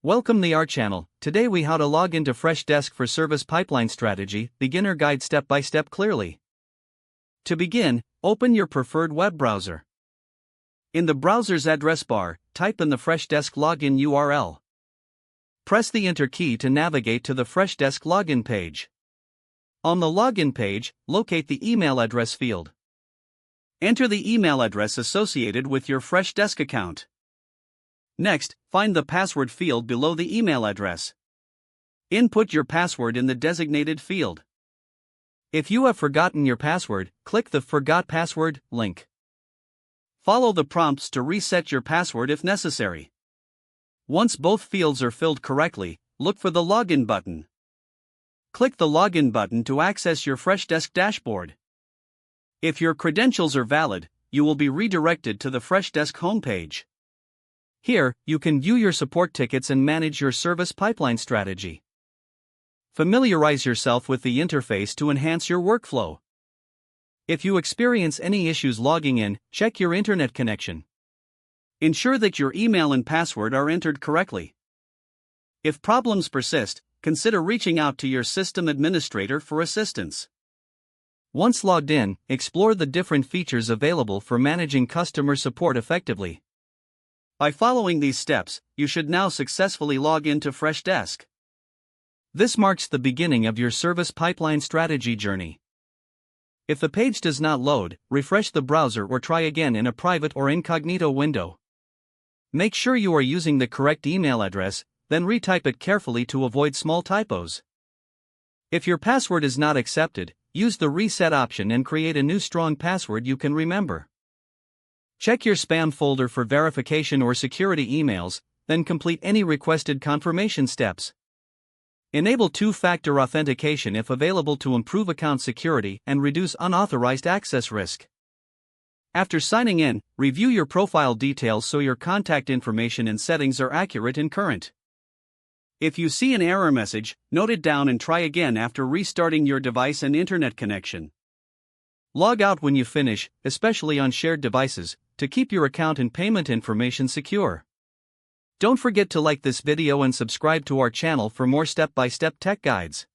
Welcome to our channel. Today we how to log into Freshdesk for Service Pipeline Strategy, Beginner Guide step by step clearly. To begin, open your preferred web browser. In the browser's address bar, type in the Freshdesk login URL. Press the Enter key to navigate to the Freshdesk login page. On the login page, locate the email address field. Enter the email address associated with your Freshdesk account. Next, find the password field below the email address. Input your password in the designated field. If you have forgotten your password, click the Forgot Password link. Follow the prompts to reset your password if necessary. Once both fields are filled correctly, look for the Login button. Click the Login button to access your Freshdesk dashboard. If your credentials are valid, you will be redirected to the Freshdesk homepage. Here, you can view your support tickets and manage your service pipeline strategy. Familiarize yourself with the interface to enhance your workflow. If you experience any issues logging in, check your internet connection. Ensure that your email and password are entered correctly. If problems persist, consider reaching out to your system administrator for assistance. Once logged in, explore the different features available for managing customer support effectively. By following these steps, you should now successfully log into Freshdesk. This marks the beginning of your service pipeline strategy journey. If the page does not load, refresh the browser or try again in a private or incognito window. Make sure you are using the correct email address, then retype it carefully to avoid small typos. If your password is not accepted, use the reset option and create a new strong password you can remember. Check your spam folder for verification or security emails, then complete any requested confirmation steps. Enable two-factor authentication if available to improve account security and reduce unauthorized access risk. After signing in, review your profile details so your contact information and settings are accurate and current. If you see an error message, note it down and try again after restarting your device and internet connection. Log out when you finish, especially on shared devices, to keep your account and payment information secure. Don't forget to like this video and subscribe to our channel for more step-by-step tech guides.